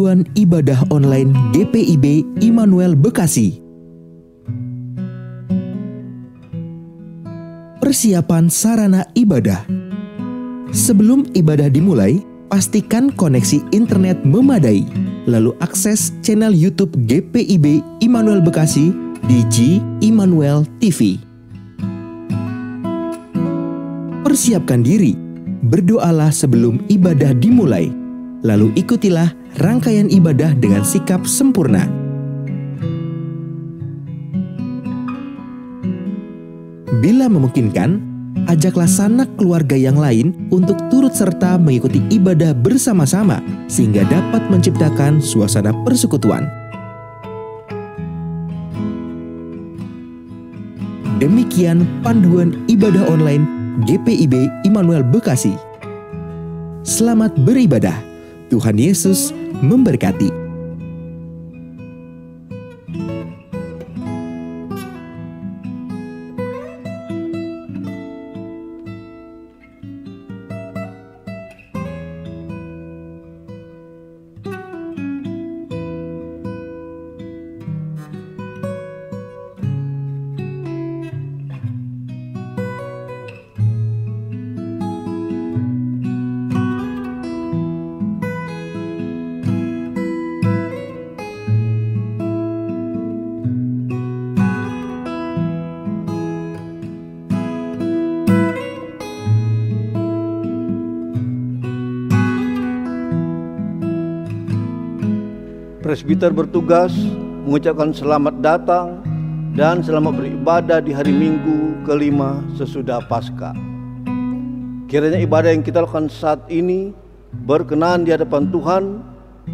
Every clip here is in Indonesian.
Panduan Ibadah Online GPIB Immanuel Bekasi. Persiapan sarana ibadah. Sebelum ibadah dimulai, pastikan koneksi internet memadai, lalu akses channel YouTube GPIB Immanuel Bekasi di G Immanuel TV. Persiapkan diri, berdoalah sebelum ibadah dimulai, lalu ikutilah rangkaian ibadah dengan sikap sempurna. Bila memungkinkan, ajaklah sanak keluarga yang lain untuk turut serta mengikuti ibadah bersama-sama sehingga dapat menciptakan suasana persekutuan. Demikian panduan ibadah online GPIB Immanuel Bekasi. Selamat beribadah. Tuhan Yesus memberkati. Presbiter bertugas mengucapkan selamat datang dan selamat beribadah di hari Minggu kelima sesudah Paskah. Kiranya ibadah yang kita lakukan saat ini berkenan di hadapan Tuhan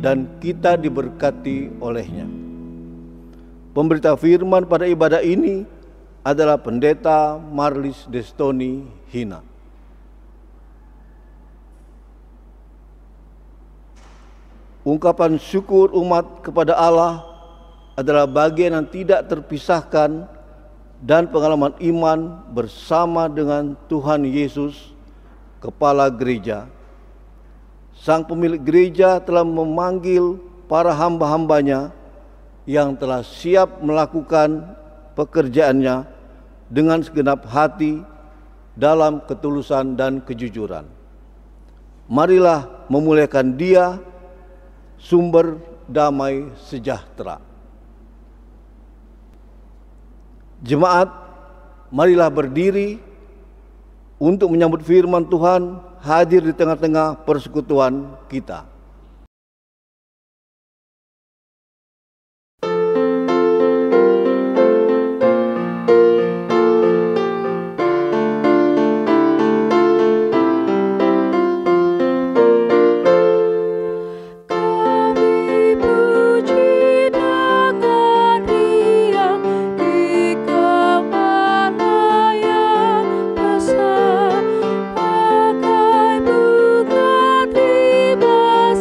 dan kita diberkati olehnya. Pemberita firman pada ibadah ini adalah Pendeta Marlis Destoni Hina. Ungkapan syukur umat kepada Allah adalah bagian yang tidak terpisahkan dan pengalaman iman bersama dengan Tuhan Yesus, Kepala Gereja. Sang pemilik gereja telah memanggil para hamba-hambanya yang telah siap melakukan pekerjaannya dengan segenap hati dalam ketulusan dan kejujuran. Marilah memuliakan Dia, sumber damai sejahtera. Jemaat, marilah berdiri untuk menyambut firman Tuhan hadir di tengah-tengah persekutuan kita. Bagai bunga di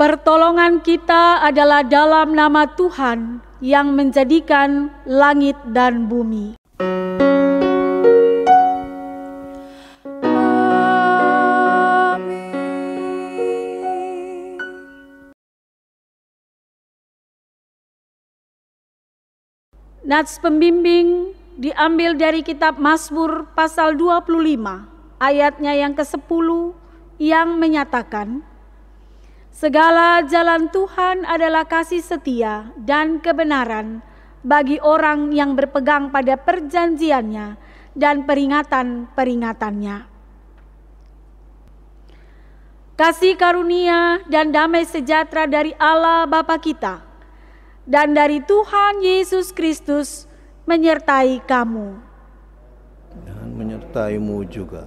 Pertolongan kita adalah dalam nama Tuhan yang menjadikan langit dan bumi. Nats pembimbing diambil dari kitab Mazmur pasal 25, ayatnya yang ke-10 yang menyatakan, segala jalan Tuhan adalah kasih setia dan kebenaran bagi orang yang berpegang pada perjanjiannya dan peringatan-peringatannya. Kasih karunia dan damai sejahtera dari Allah Bapa kita dan dari Tuhan Yesus Kristus menyertai kamu. Dan menyertaimu juga.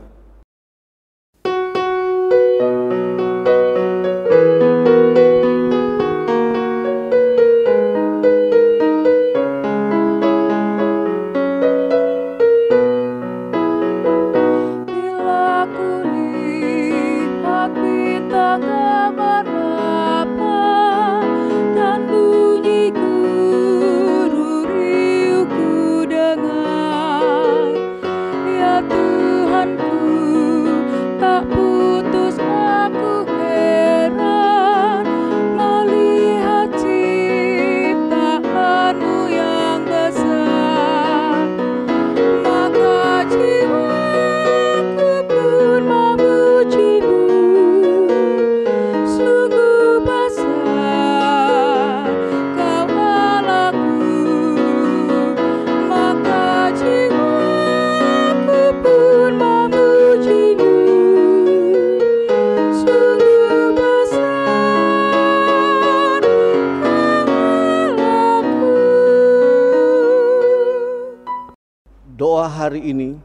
Doa hari ini,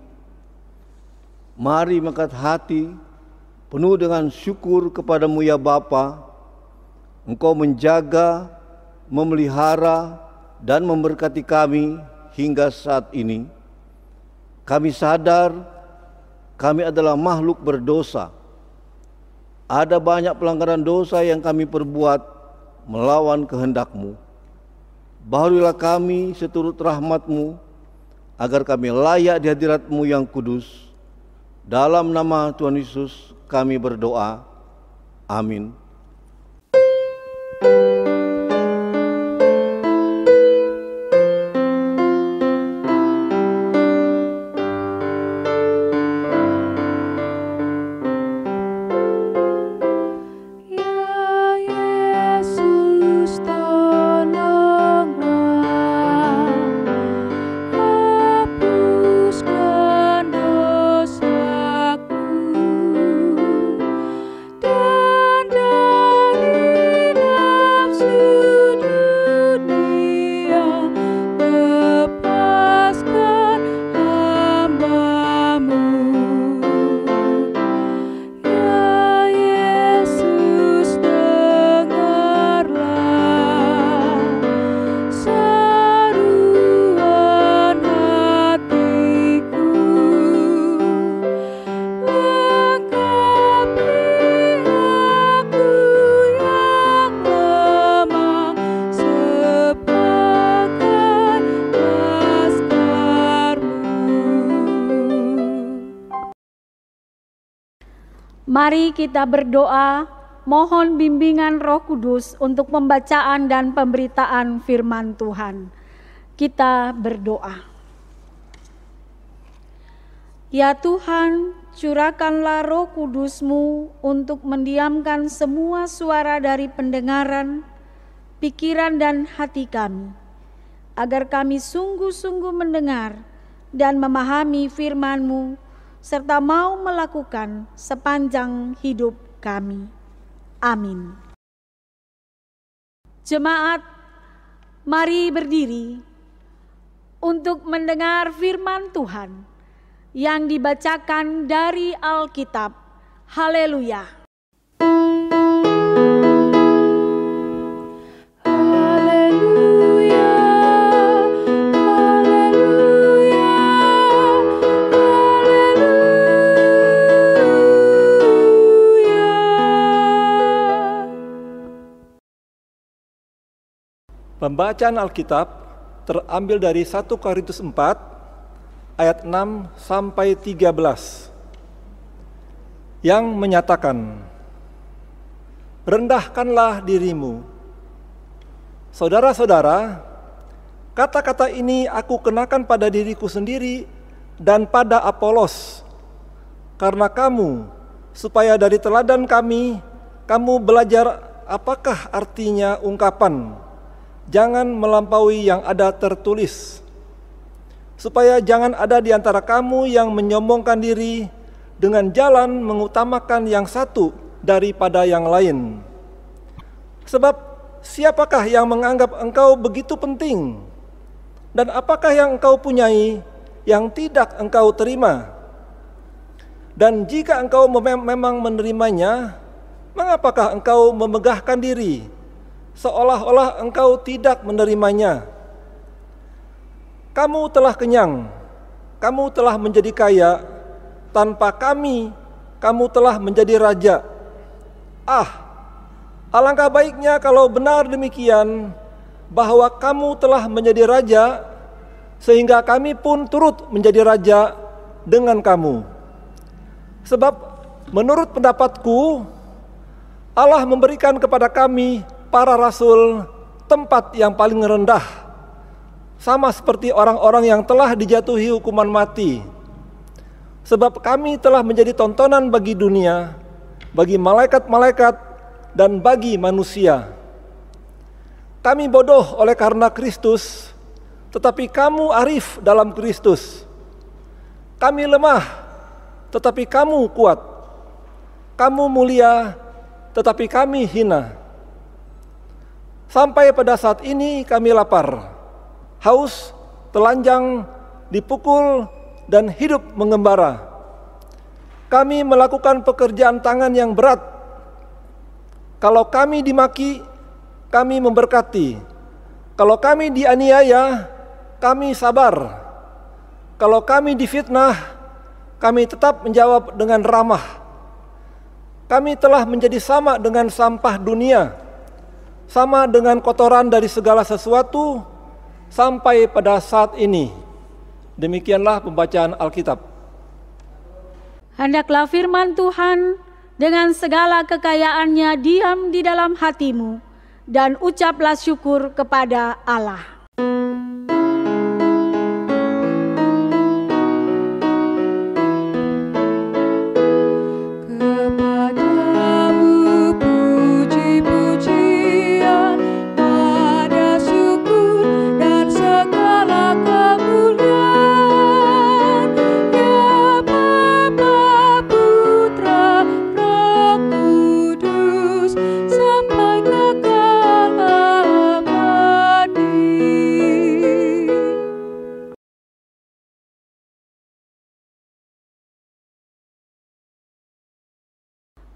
mari mengangkat hati penuh dengan syukur kepadamu ya Bapa. Engkau menjaga, memelihara, dan memberkati kami hingga saat ini. Kami sadar kami adalah makhluk berdosa. Ada banyak pelanggaran dosa yang kami perbuat melawan kehendak-Mu. Baharulah kami seturut rahmat-Mu, agar kami layak di hadirat-Mu yang kudus. Dalam nama Tuhan Yesus kami berdoa. Amin. Mari kita berdoa, mohon bimbingan Roh Kudus untuk pembacaan dan pemberitaan firman Tuhan. Kita berdoa. Ya Tuhan, curahkanlah Roh Kudus-Mu untuk mendiamkan semua suara dari pendengaran, pikiran dan hati kami, agar kami sungguh-sungguh mendengar dan memahami firman-Mu, serta mau melakukan sepanjang hidup kami. Amin. Jemaat, mari berdiri untuk mendengar firman Tuhan yang dibacakan dari Alkitab. Haleluya. Pembacaan Alkitab terambil dari 1 Korintus 4 ayat 6 sampai 13 yang menyatakan, "Rendahkanlah dirimu. Saudara-saudara, kata-kata ini aku kenakan pada diriku sendiri dan pada Apolos, karena kamu, supaya dari teladan kami, kamu belajar apakah artinya ungkapan, jangan melampaui yang ada tertulis, supaya jangan ada di antara kamu yang menyombongkan diri dengan jalan mengutamakan yang satu daripada yang lain. Sebab siapakah yang menganggap engkau begitu penting? Dan apakah yang engkau punyai yang tidak engkau terima? Dan jika engkau memang menerimanya, mengapakah engkau memegahkan diri seolah-olah engkau tidak menerimanya? Kamu telah kenyang, kamu telah menjadi kaya, tanpa kami, kamu telah menjadi raja. Alangkah baiknya kalau benar demikian, bahwa kamu telah menjadi raja, sehingga kami pun turut menjadi raja dengan kamu. Sebab menurut pendapatku, Allah memberikan kepada kami, para rasul, tempat yang paling rendah, sama seperti orang-orang yang telah dijatuhi hukuman mati. Sebab kami telah menjadi tontonan bagi dunia, bagi malaikat-malaikat, dan bagi manusia. Kami bodoh oleh karena Kristus, tetapi kamu arif dalam Kristus. Kami lemah, tetapi kamu kuat. Kamu mulia, tetapi kami hina. Sampai pada saat ini kami lapar, haus, telanjang, dipukul, dan hidup mengembara. Kami melakukan pekerjaan tangan yang berat. Kalau kami dimaki, kami memberkati. Kalau kami dianiaya, kami sabar. Kalau kami difitnah, kami tetap menjawab dengan ramah. Kami telah menjadi sama dengan sampah dunia, sama dengan kotoran dari segala sesuatu, sampai pada saat ini. Demikianlah pembacaan Alkitab. Hendaklah firman Tuhan dengan segala kekayaannya diam di dalam hatimu, dan ucaplah syukur kepada Allah.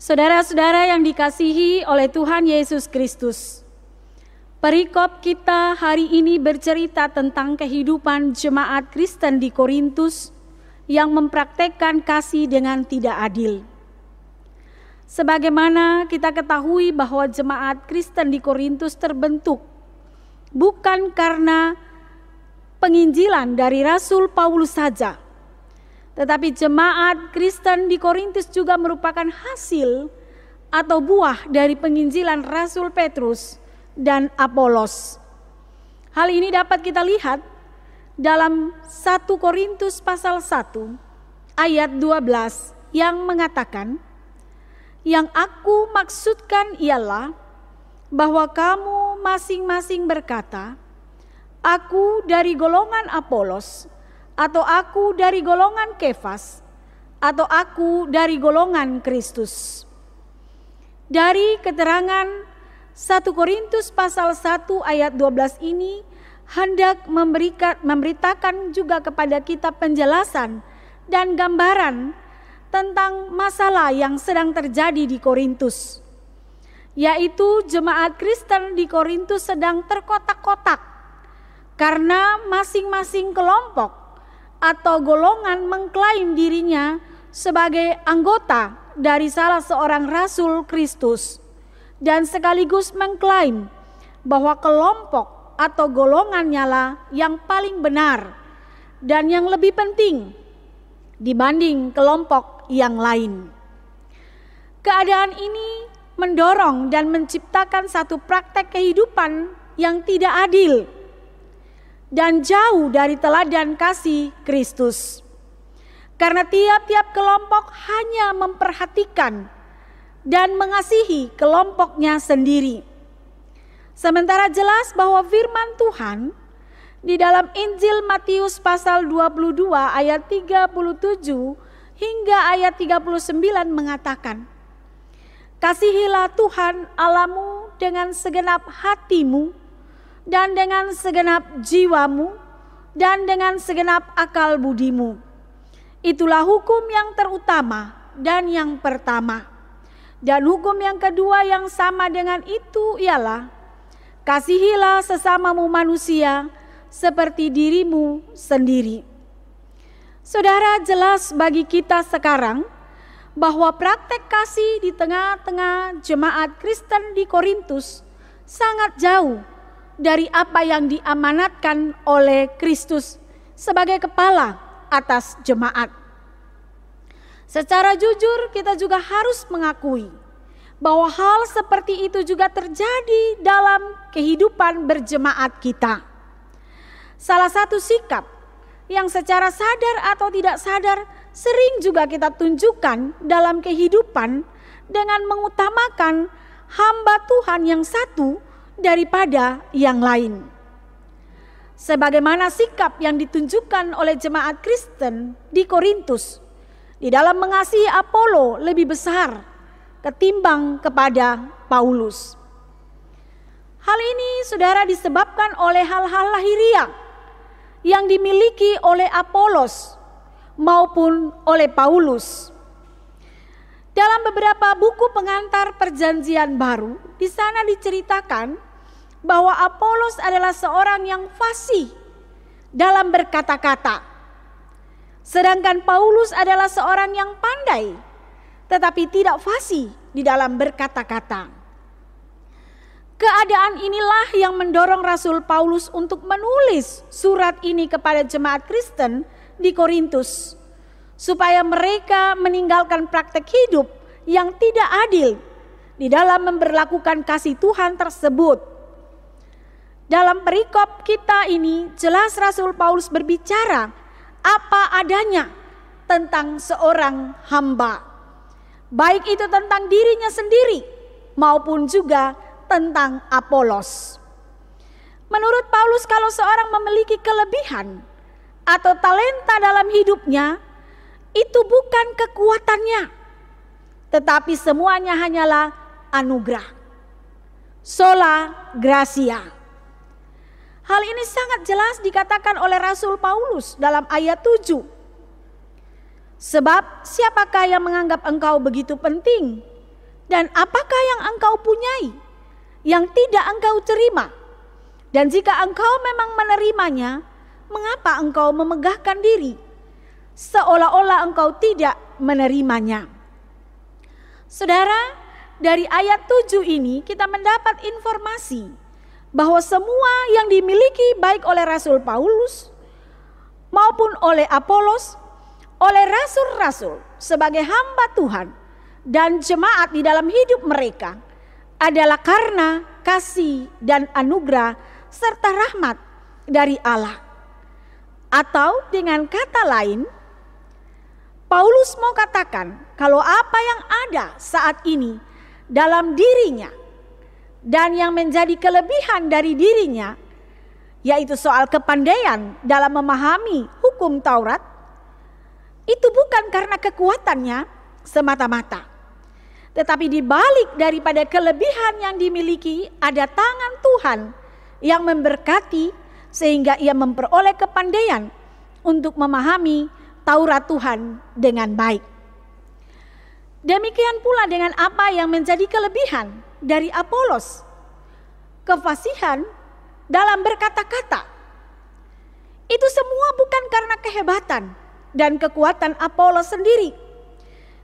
Saudara-saudara yang dikasihi oleh Tuhan Yesus Kristus, perikop kita hari ini bercerita tentang kehidupan jemaat Kristen di Korintus yang mempraktekkan kasih dengan tidak adil. Sebagaimana kita ketahui bahwa jemaat Kristen di Korintus terbentuk bukan karena penginjilan dari Rasul Paulus saja, tetapi jemaat Kristen di Korintus juga merupakan hasil atau buah dari penginjilan Rasul Petrus dan Apolos. Hal ini dapat kita lihat dalam 1 Korintus pasal 1 ayat 12 yang mengatakan, "Yang aku maksudkan ialah bahwa kamu masing-masing berkata, aku dari golongan Apolos, atau aku dari golongan Kefas, atau aku dari golongan Kristus." Dari keterangan 1 Korintus pasal 1 ayat 12 ini hendak memberitakan juga kepada kita penjelasan dan gambaran tentang masalah yang sedang terjadi di Korintus, yaitu jemaat Kristen di Korintus sedang terkotak-kotak karena masing-masing kelompok atau golongan mengklaim dirinya sebagai anggota dari salah seorang rasul Kristus, dan sekaligus mengklaim bahwa kelompok atau golongannya lah yang paling benar dan yang lebih penting dibanding kelompok yang lain. Keadaan ini mendorong dan menciptakan satu praktek kehidupan yang tidak adil dan jauh dari teladan kasih Kristus. Karena tiap-tiap kelompok hanya memperhatikan dan mengasihi kelompoknya sendiri. Sementara jelas bahwa firman Tuhan di dalam Injil Matius pasal 22 ayat 37 hingga ayat 39 mengatakan, "Kasihilah Tuhan Allahmu dengan segenap hatimu dan dengan segenap jiwamu dan dengan segenap akal budimu. Itulah hukum yang terutama dan yang pertama. Dan hukum yang kedua yang sama dengan itu ialah, kasihilah sesamamu manusia seperti dirimu sendiri." Saudara, jelas bagi kita sekarang bahwa praktek kasih di tengah-tengah jemaat Kristen di Korintus sangat jauh dari apa yang diamanatkan oleh Kristus sebagai kepala atas jemaat. Secara jujur kita juga harus mengakui bahwa hal seperti itu juga terjadi dalam kehidupan berjemaat kita. Salah satu sikap yang secara sadar atau tidak sadar sering juga kita tunjukkan dalam kehidupan dengan mengutamakan hamba Tuhan yang satu daripada yang lain. Sebagaimana sikap yang ditunjukkan oleh jemaat Kristen di Korintus di dalam mengasihi Apolo lebih besar ketimbang kepada Paulus. Hal ini saudara disebabkan oleh hal-hal lahiriah yang dimiliki oleh Apolos maupun oleh Paulus. Dalam beberapa buku pengantar Perjanjian Baru, di sana diceritakan bahwa Apolos adalah seorang yang fasih dalam berkata-kata. Sedangkan Paulus adalah seorang yang pandai tetapi tidak fasih di dalam berkata-kata. Keadaan inilah yang mendorong Rasul Paulus untuk menulis surat ini kepada jemaat Kristen di Korintus, supaya mereka meninggalkan praktek hidup yang tidak adil di dalam memberlakukan kasih Tuhan tersebut. Dalam perikop kita ini jelas Rasul Paulus berbicara apa adanya tentang seorang hamba, baik itu tentang dirinya sendiri maupun juga tentang Apolos. Menurut Paulus, kalau seorang memiliki kelebihan atau talenta dalam hidupnya, itu bukan kekuatannya, tetapi semuanya hanyalah anugerah. Sola gratia. Hal ini sangat jelas dikatakan oleh Rasul Paulus dalam ayat 7. Sebab siapakah yang menganggap engkau begitu penting? Dan apakah yang engkau punyai yang tidak engkau terima? Dan jika engkau memang menerimanya, mengapa engkau memegahkan diri seolah-olah engkau tidak menerimanya? Saudara, dari ayat 7 ini kita mendapat informasi bahwa semua yang dimiliki baik oleh Rasul Paulus maupun oleh Apolos, oleh rasul-rasul sebagai hamba Tuhan dan jemaat di dalam hidup mereka adalah karena kasih dan anugerah serta rahmat dari Allah. Atau dengan kata lain, Paulus mau katakan kalau apa yang ada saat ini dalam dirinya dan yang menjadi kelebihan dari dirinya, yaitu soal kepandaian dalam memahami hukum Taurat, itu bukan karena kekuatannya semata-mata, tetapi di balik daripada kelebihan yang dimiliki ada tangan Tuhan yang memberkati sehingga ia memperoleh kepandaian untuk memahami Taurat Tuhan dengan baik. Demikian pula dengan apa yang menjadi kelebihan dari Apolos, kefasihan dalam berkata-kata. Itu semua bukan karena kehebatan dan kekuatan Apolos sendiri,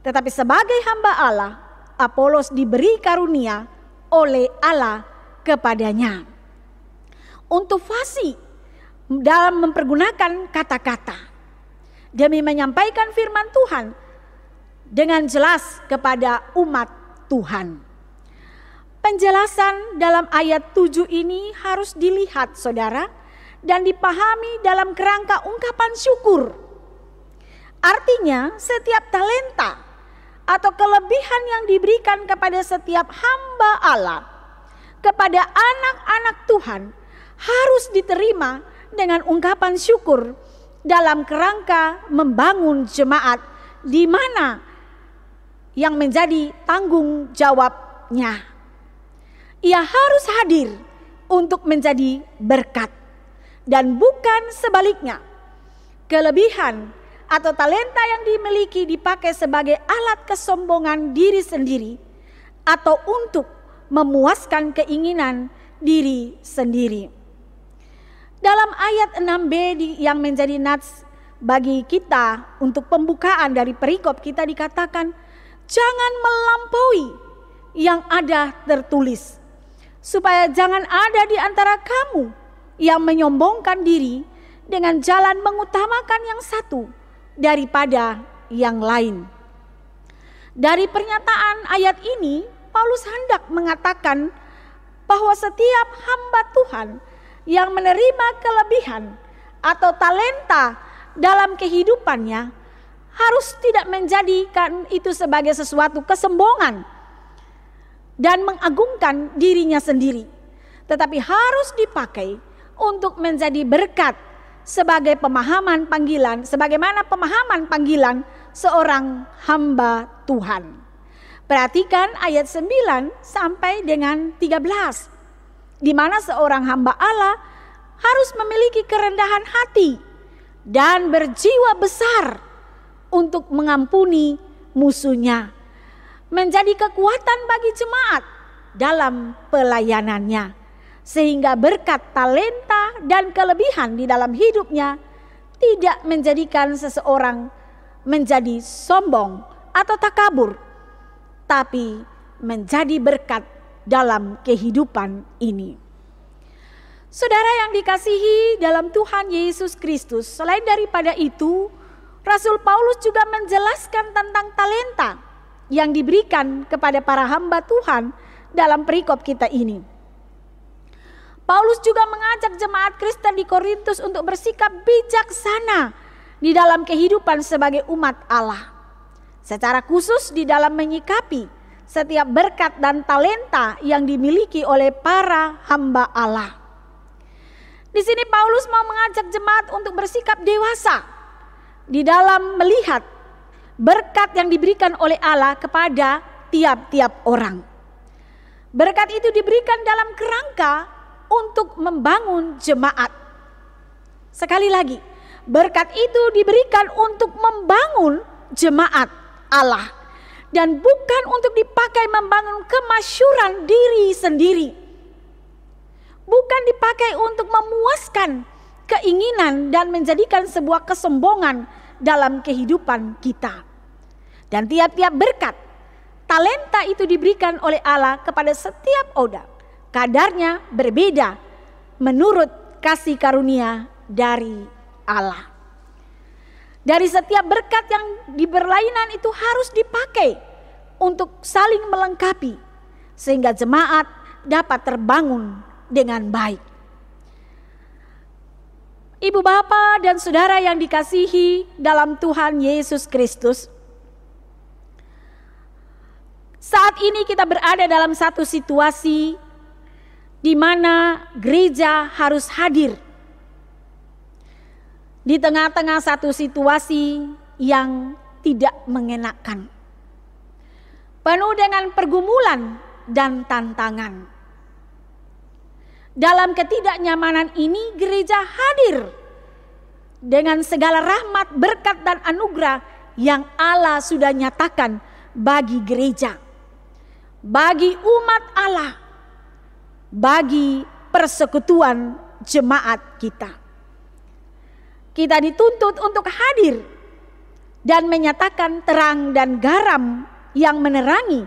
tetapi sebagai hamba Allah, Apolos diberi karunia oleh Allah kepadanya. untuk fasih dalam mempergunakan kata-kata demi menyampaikan firman Tuhan dengan jelas kepada umat Tuhan. Penjelasan dalam ayat 7 ini harus dilihat saudara dan dipahami dalam kerangka ungkapan syukur. Artinya setiap talenta atau kelebihan yang diberikan kepada setiap hamba Allah, kepada anak-anak Tuhan, harus diterima dengan ungkapan syukur dalam kerangka membangun jemaat di mana yang menjadi tanggung jawabnya. Ia harus hadir untuk menjadi berkat dan bukan sebaliknya. Kelebihan atau talenta yang dimiliki dipakai sebagai alat kesombongan diri sendiri atau untuk memuaskan keinginan diri sendiri. Dalam ayat 6b yang menjadi nats bagi kita untuk pembukaan dari perikop kita dikatakan, jangan melampaui yang ada tertulis, supaya jangan ada di antara kamu yang menyombongkan diri dengan jalan mengutamakan yang satu daripada yang lain. Dari pernyataan ayat ini, Paulus hendak mengatakan bahwa setiap hamba Tuhan yang menerima kelebihan atau talenta dalam kehidupannya harus tidak menjadikan itu sebagai sesuatu kesombongan dan mengagungkan dirinya sendiri, tetapi harus dipakai untuk menjadi berkat sebagai pemahaman panggilan, sebagaimana pemahaman panggilan seorang hamba Tuhan. Perhatikan ayat 9 sampai dengan 13, di mana seorang hamba Allah harus memiliki kerendahan hati dan berjiwa besar untuk mengampuni musuhnya, menjadi kekuatan bagi jemaat dalam pelayanannya, sehingga berkat talenta dan kelebihan di dalam hidupnya tidak menjadikan seseorang menjadi sombong atau takabur, tapi menjadi berkat dalam kehidupan ini. Saudara yang dikasihi dalam Tuhan Yesus Kristus, selain daripada itu, Rasul Paulus juga menjelaskan tentang talenta yang diberikan kepada para hamba Tuhan dalam perikop kita ini. Paulus juga mengajak jemaat Kristen di Korintus untuk bersikap bijaksana di dalam kehidupan sebagai umat Allah, secara khusus di dalam menyikapi setiap berkat dan talenta yang dimiliki oleh para hamba Allah. Di sini Paulus mau mengajak jemaat untuk bersikap dewasa di dalam melihat berkat yang diberikan oleh Allah kepada tiap-tiap orang. Berkat itu diberikan dalam kerangka untuk membangun jemaat. Sekali lagi, berkat itu diberikan untuk membangun jemaat Allah dan bukan untuk dipakai membangun kemasyhuran diri sendiri. Bukan dipakai untuk memuaskan keinginan dan menjadikan sebuah kesombongan dalam kehidupan kita. Dan tiap-tiap berkat, talenta itu diberikan oleh Allah kepada setiap orang. Kadarnya berbeda menurut kasih karunia dari Allah. Dari setiap berkat yang diberlainan itu harus dipakai untuk saling melengkapi, sehingga jemaat dapat terbangun dengan baik. Ibu bapak dan saudara yang dikasihi dalam Tuhan Yesus Kristus, saat ini kita berada dalam satu situasi di mana gereja harus hadir di tengah-tengah satu situasi yang tidak mengenakan, penuh dengan pergumulan dan tantangan. Dalam ketidaknyamanan ini, gereja hadir dengan segala rahmat, berkat, dan anugerah yang Allah sudah nyatakan bagi gereja, bagi umat Allah, bagi persekutuan jemaat kita. Kita dituntut untuk hadir dan menyatakan terang dan garam yang menerangi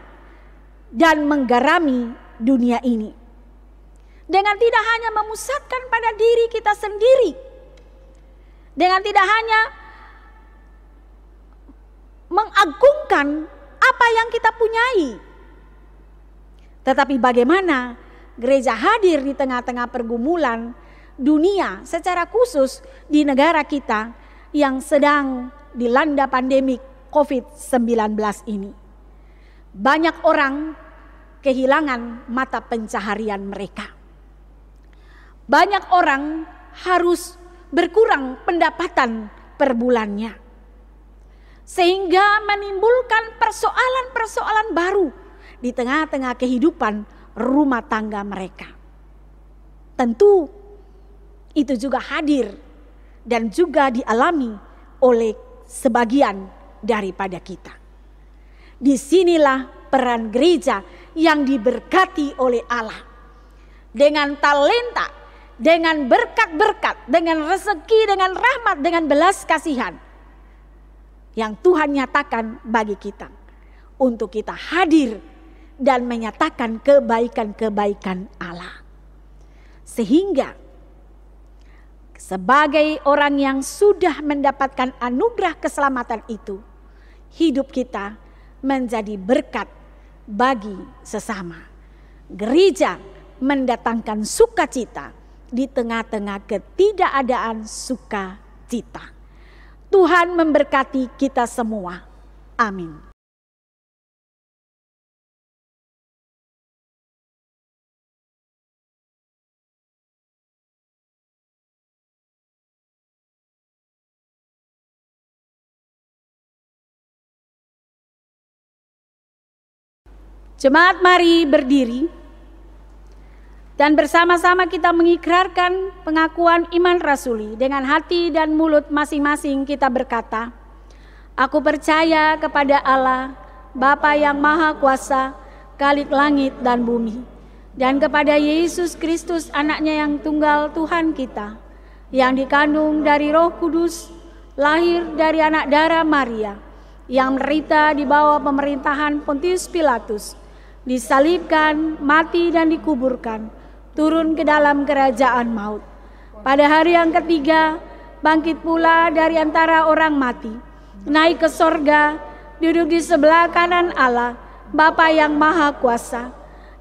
dan menggarami dunia ini. dengan tidak hanya memusatkan pada diri kita sendiri, dengan tidak hanya mengagungkan apa yang kita punyai, tetapi bagaimana gereja hadir di tengah-tengah pergumulan dunia, secara khusus di negara kita yang sedang dilanda pandemi COVID-19 ini. Banyak orang kehilangan mata pencaharian mereka. Banyak orang harus berkurang pendapatan per bulannya, sehingga menimbulkan persoalan-persoalan baru di tengah-tengah kehidupan rumah tangga mereka. Tentu itu juga hadir dan juga dialami oleh sebagian daripada kita. Disinilah peran gereja yang diberkati oleh Allah dengan talenta, dengan berkat-berkat, dengan rezeki, dengan rahmat, dengan belas kasihan yang Tuhan nyatakan bagi kita, untuk kita hadir dan menyatakan kebaikan-kebaikan Allah. Sehingga sebagai orang yang sudah mendapatkan anugerah keselamatan itu, hidup kita menjadi berkat bagi sesama. Gereja mendatangkan sukacita di tengah-tengah ketidakadaan sukacita. Tuhan memberkati kita semua. Amin. Jemaat, mari berdiri dan bersama-sama kita mengikrarkan pengakuan iman rasuli. Dengan hati dan mulut masing-masing kita berkata, aku percaya kepada Allah, Bapa yang Maha Kuasa, Khalik langit dan bumi, dan kepada Yesus Kristus, anaknya yang tunggal Tuhan kita, yang dikandung dari Roh Kudus, lahir dari anak darah Maria, yang menderita di bawah pemerintahan Pontius Pilatus, disalibkan, mati dan dikuburkan, turun ke dalam kerajaan maut. Pada hari yang ketiga, bangkit pula dari antara orang mati, naik ke sorga, duduk di sebelah kanan Allah, Bapa yang Maha Kuasa,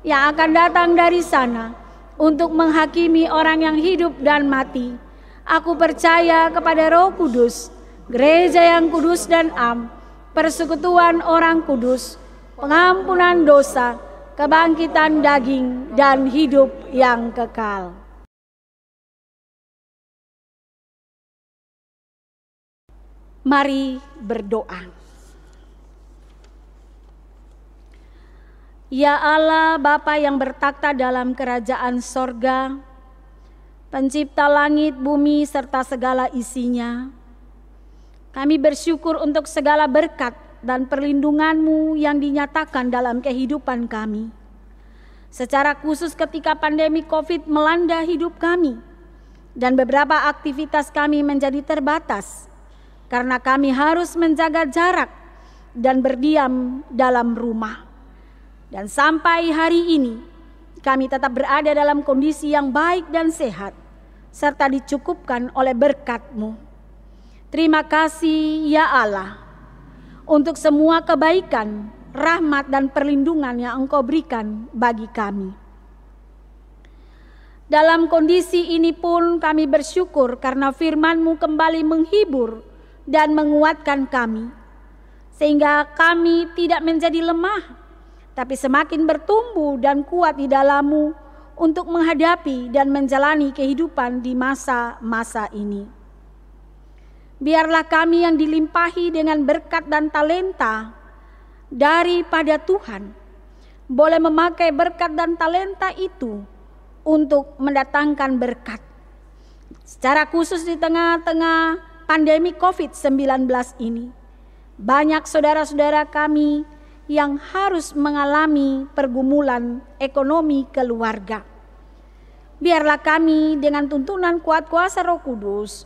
yang akan datang dari sana untuk menghakimi orang yang hidup dan mati. Aku percaya kepada Roh Kudus, gereja yang kudus dan am, persekutuan orang kudus, pengampunan dosa, kebangkitan daging, dan hidup yang kekal. Mari berdoa. Ya Allah, Bapa yang bertakhta dalam kerajaan sorga, pencipta langit, bumi, serta segala isinya, kami bersyukur untuk segala berkat dan perlindungan-Mu yang dinyatakan dalam kehidupan kami. Secara khusus ketika pandemi COVID melanda hidup kami dan beberapa aktivitas kami menjadi terbatas karena kami harus menjaga jarak dan berdiam dalam rumah. Dan sampai hari ini kami tetap berada dalam kondisi yang baik dan sehat serta dicukupkan oleh berkat-Mu. Terima kasih ya Allah untuk semua kebaikan, rahmat dan perlindungan yang Engkau berikan bagi kami. Dalam kondisi ini pun kami bersyukur karena firman-Mu kembali menghibur dan menguatkan kami, sehingga kami tidak menjadi lemah, tapi semakin bertumbuh dan kuat di dalam-Mu untuk menghadapi dan menjalani kehidupan di masa-masa ini. Biarlah kami yang dilimpahi dengan berkat dan talenta daripada Tuhan boleh memakai berkat dan talenta itu untuk mendatangkan berkat. Secara khusus di tengah-tengah pandemi COVID-19 ini, banyak saudara-saudara kami yang harus mengalami pergumulan ekonomi keluarga. Biarlah kami dengan tuntunan kuat kuasa Roh Kudus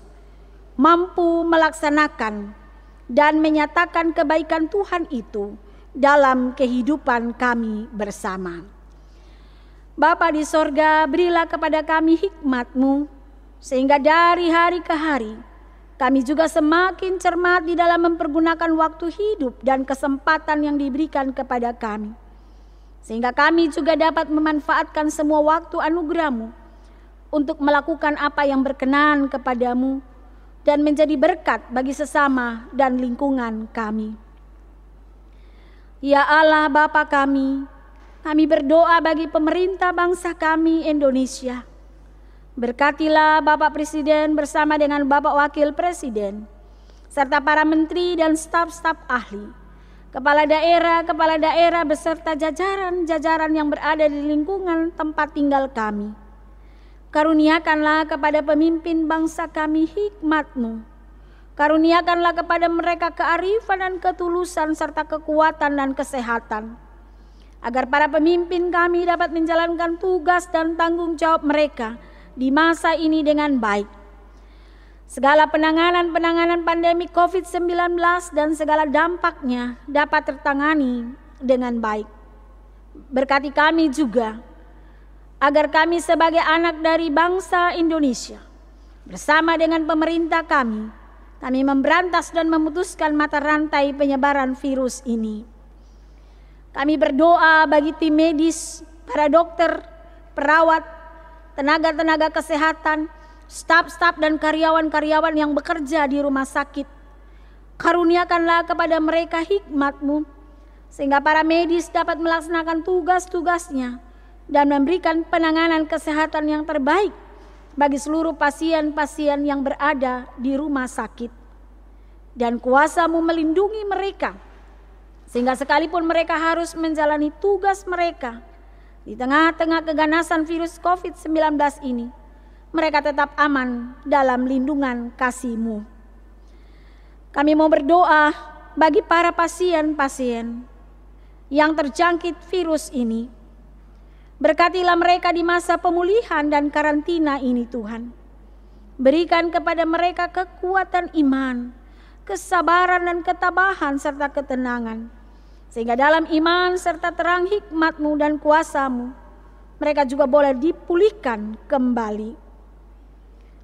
mampu melaksanakan dan menyatakan kebaikan Tuhan itu dalam kehidupan kami bersama. Bapa di sorga, berilah kepada kami hikmat-Mu, sehingga dari hari ke hari kami juga semakin cermat di dalam mempergunakan waktu hidup dan kesempatan yang diberikan kepada kami. Sehingga kami juga dapat memanfaatkan semua waktu anugerah-Mu untuk melakukan apa yang berkenan kepada-Mu dan menjadi berkat bagi sesama dan lingkungan kami. Ya Allah Bapa kami berdoa bagi pemerintah bangsa kami Indonesia. Berkatilah Bapak Presiden bersama dengan Bapak Wakil Presiden, serta para menteri dan staf-staf ahli, kepala daerah beserta jajaran-jajaran yang berada di lingkungan tempat tinggal kami. Karuniakanlah kepada pemimpin bangsa kami hikmat-Mu. Karuniakanlah kepada mereka kearifan dan ketulusan serta kekuatan dan kesehatan, agar para pemimpin kami dapat menjalankan tugas dan tanggung jawab mereka di masa ini dengan baik. Segala penanganan pandemi COVID-19 dan segala dampaknya dapat tertangani dengan baik. Berkati kami juga, agar kami sebagai anak dari bangsa Indonesia, bersama dengan pemerintah kami memberantas dan memutuskan mata rantai penyebaran virus ini. Kami berdoa bagi tim medis, para dokter, perawat, tenaga-tenaga kesehatan, staf-staf dan karyawan-karyawan yang bekerja di rumah sakit. Karuniakanlah kepada mereka hikmat-Mu, sehingga para medis dapat melaksanakan tugas-tugasnya dan memberikan penanganan kesehatan yang terbaik bagi seluruh pasien-pasien yang berada di rumah sakit. Dan kuasa-Mu melindungi mereka, sehingga sekalipun mereka harus menjalani tugas mereka di tengah-tengah keganasan virus COVID-19 ini, mereka tetap aman dalam lindungan kasih-Mu. Kami mau berdoa bagi para pasien-pasien yang terjangkit virus ini. Berkatilah mereka di masa pemulihan dan karantina ini Tuhan. Berikan kepada mereka kekuatan iman, kesabaran dan ketabahan serta ketenangan, sehingga dalam iman serta terang hikmat-Mu dan kuasa-Mu, mereka juga boleh dipulihkan kembali.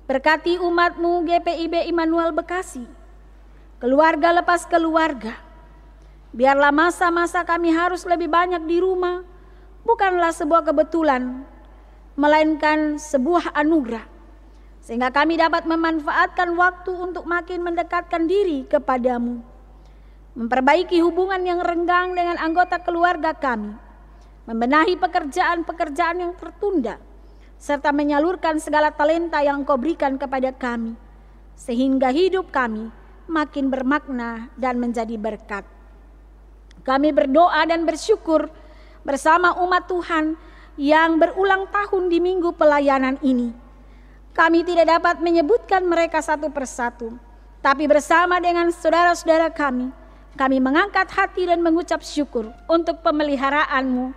Berkati umat-Mu GPIB Immanuel Bekasi, keluarga lepas keluarga. Biarlah masa-masa kami harus lebih banyak di rumah bukanlah sebuah kebetulan, melainkan sebuah anugerah, sehingga kami dapat memanfaatkan waktu untuk makin mendekatkan diri kepada-Mu, memperbaiki hubungan yang renggang dengan anggota keluarga kami, membenahi pekerjaan-pekerjaan yang tertunda, serta menyalurkan segala talenta yang Engkau berikan kepada kami, sehingga hidup kami makin bermakna dan menjadi berkat. Kami berdoa dan bersyukur bersama umat Tuhan yang berulang tahun di minggu pelayanan ini. Kami tidak dapat menyebutkan mereka satu persatu, tapi bersama dengan saudara-saudara kami mengangkat hati dan mengucap syukur untuk pemeliharaan-Mu,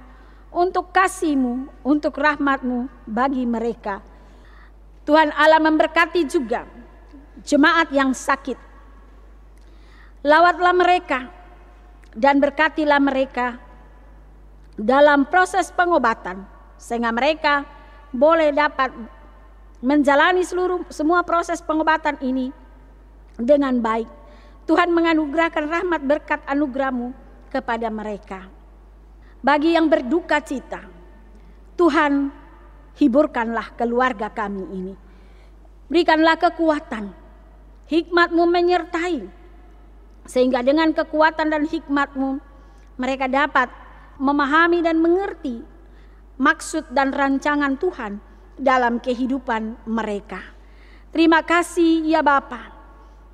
untuk kasih-Mu, untuk rahmat-Mu bagi mereka. Tuhan Allah memberkati juga jemaat yang sakit. Lawatlah mereka dan berkatilah mereka dalam proses pengobatan, sehingga mereka boleh dapat menjalani semua proses pengobatan ini dengan baik. Tuhan menganugerahkan rahmat berkat anugerah-Mu kepada mereka. Bagi yang berduka cita, Tuhan hiburkanlah keluarga kami ini. Berikanlah kekuatan, hikmat-Mu menyertai, sehingga dengan kekuatan dan hikmat-Mu mereka dapat memahami dan mengerti maksud dan rancangan Tuhan dalam kehidupan mereka. Terima kasih ya Bapa.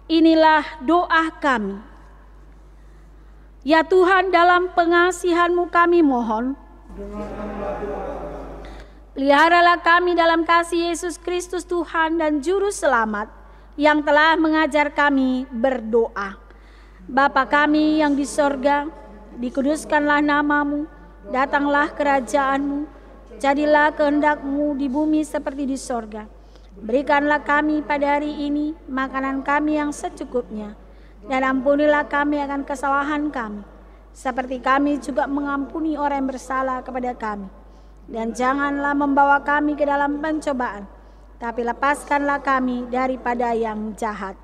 Inilah doa kami. Ya Tuhan, dalam pengasihan-Mu kami mohon, peliharalah kami dalam kasih Yesus Kristus Tuhan dan Juru Selamat yang telah mengajar kami berdoa. Bapa kami yang di sorga, dikuduskanlah nama-Mu, datanglah kerajaan-Mu, jadilah kehendak-Mu di bumi seperti di sorga. Berikanlah kami pada hari ini makanan kami yang secukupnya, dan ampunilah kami akan kesalahan kami, seperti kami juga mengampuni orang yang bersalah kepada kami. Dan janganlah membawa kami ke dalam pencobaan, tapi lepaskanlah kami daripada yang jahat.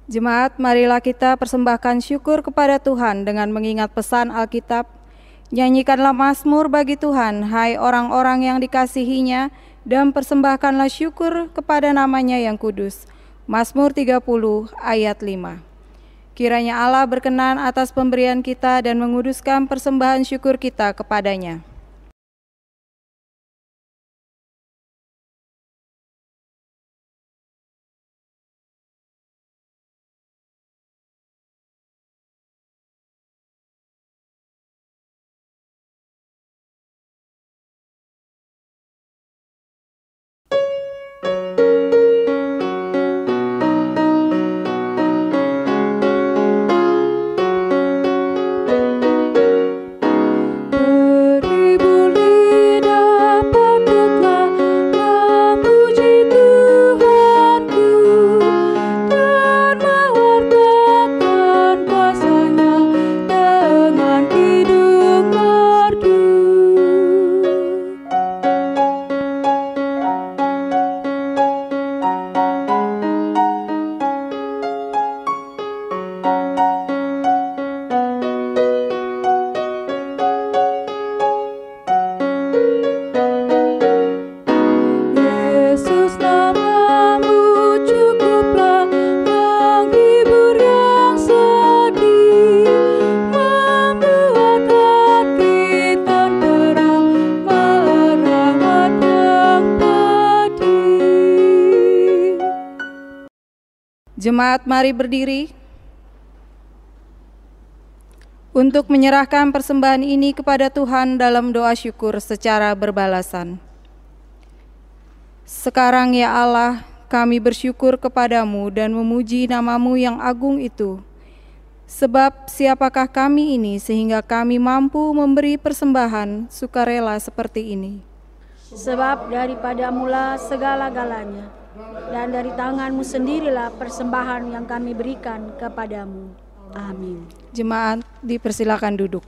Jemaat, marilah kita persembahkan syukur kepada Tuhan dengan mengingat pesan Alkitab. Nyanyikanlah mazmur bagi Tuhan, hai orang-orang yang dikasihinya, dan persembahkanlah syukur kepada namanya yang kudus. Mazmur 30 ayat 5. Kiranya Allah berkenan atas pemberian kita dan menguduskan persembahan syukur kita kepadanya. Jemaat, mari berdiri untuk menyerahkan persembahan ini kepada Tuhan dalam doa syukur secara berbalasan. Sekarang ya Allah, kami bersyukur kepadamu dan memuji namamu yang agung itu. Sebab siapakah kami ini sehingga kami mampu memberi persembahan sukarela seperti ini? Sebab daripada mula segala-galanya, dan dari tanganmu sendirilah persembahan yang kami berikan kepadamu. Amin. Jemaat, dipersilakan duduk.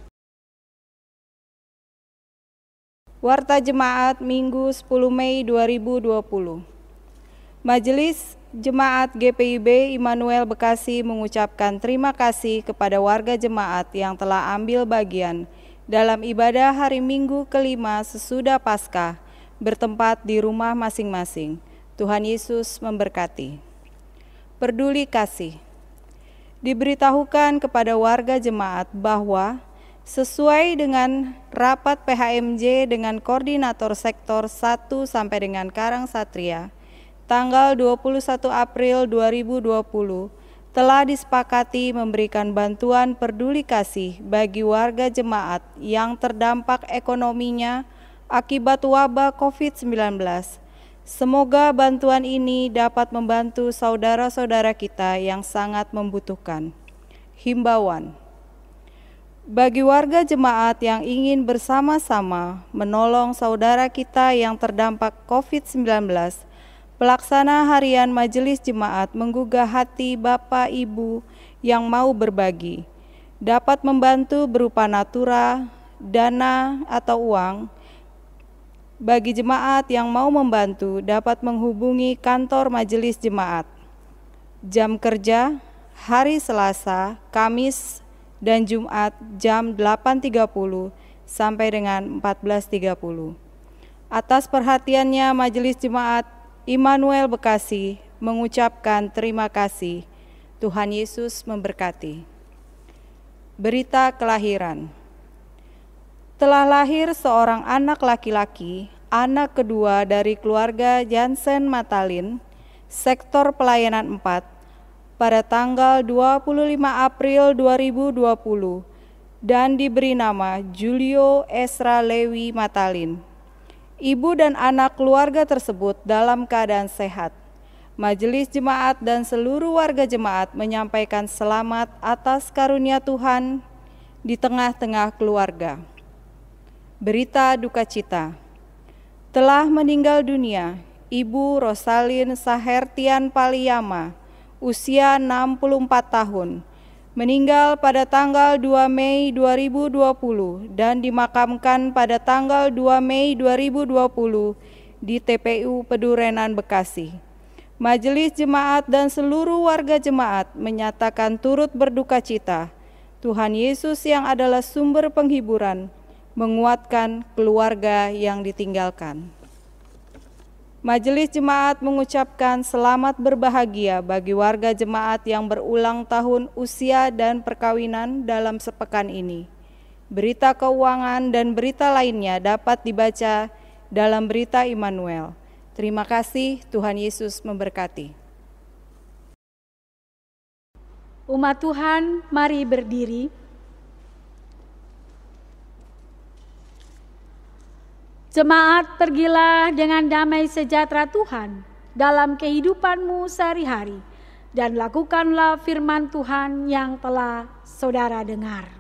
Warta Jemaat Minggu 10 Mei 2020. Majelis Jemaat GPIB Immanuel Bekasi mengucapkan terima kasih kepada warga jemaat yang telah ambil bagian dalam ibadah hari Minggu kelima sesudah Paskah bertempat di rumah masing-masing. Tuhan Yesus memberkati. Peduli kasih. Diberitahukan kepada warga jemaat bahwa sesuai dengan rapat PHMJ dengan Koordinator Sektor 1 sampai dengan Karangsatria, tanggal 21 April 2020, telah disepakati memberikan bantuan peduli kasih bagi warga jemaat yang terdampak ekonominya akibat wabah COVID-19. Semoga bantuan ini dapat membantu saudara-saudara kita yang sangat membutuhkan. Himbauan. Bagi warga jemaat yang ingin bersama-sama menolong saudara kita yang terdampak COVID-19, pelaksana harian Majelis Jemaat menggugah hati Bapak Ibu yang mau berbagi. Dapat membantu berupa natura, dana, atau uang. Bagi jemaat yang mau membantu dapat menghubungi kantor Majelis Jemaat. Jam kerja hari Selasa, Kamis, dan Jumat jam 8.30 sampai dengan 14.30. Atas perhatiannya Majelis Jemaat Immanuel Bekasi mengucapkan terima kasih. Tuhan Yesus memberkati. Berita kelahiran. Telah lahir seorang anak laki-laki, anak kedua dari keluarga Jansen Matalin, sektor pelayanan 4, pada tanggal 25 April 2020 dan diberi nama Julio Ezra Lewi Matalin. Ibu dan anak keluarga tersebut dalam keadaan sehat. Majelis Jemaat dan seluruh warga jemaat menyampaikan selamat atas karunia Tuhan di tengah-tengah keluarga. Berita duka cita. Telah meninggal dunia Ibu Rosalin Sahertian Paliyama, usia 64 tahun, meninggal pada tanggal 2 Mei 2020 dan dimakamkan pada tanggal 2 Mei 2020 di TPU Pedurenan, Bekasi. Majelis Jemaat dan seluruh warga jemaat menyatakan turut berduka cita. Tuhan Yesus yang adalah sumber penghiburan, menguatkan keluarga yang ditinggalkan. Majelis Jemaat mengucapkan selamat berbahagia bagi warga jemaat yang berulang tahun usia dan perkawinan dalam sepekan ini. Berita keuangan dan berita lainnya dapat dibaca dalam Berita Immanuel. Terima kasih, Tuhan Yesus memberkati. Umat Tuhan, mari berdiri. Jemaat, pergilah dengan damai sejahtera Tuhan dalam kehidupanmu sehari-hari, dan lakukanlah firman Tuhan yang telah saudara dengar.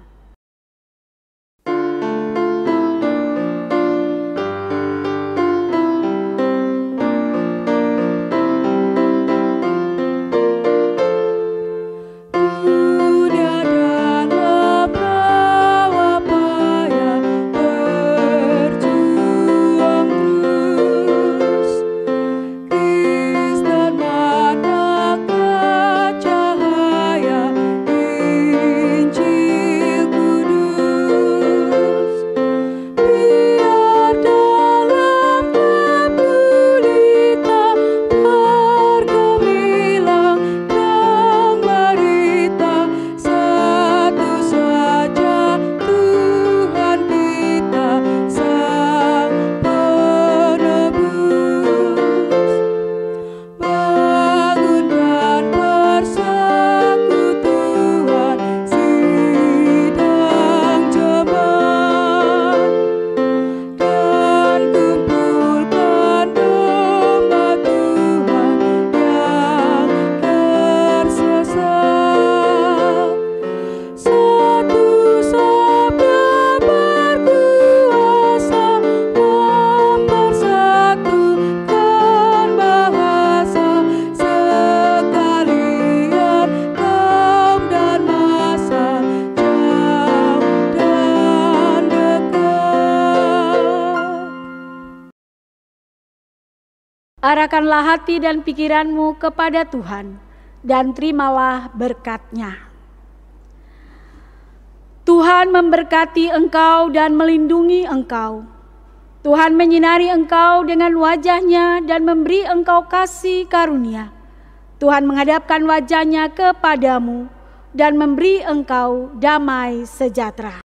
Arahkanlah hati dan pikiranmu kepada Tuhan, dan terimalah berkat-Nya. Tuhan memberkati engkau dan melindungi engkau. Tuhan menyinari engkau dengan wajah-Nya dan memberi engkau kasih karunia. Tuhan menghadapkan wajah-Nya kepadamu dan memberi engkau damai sejahtera.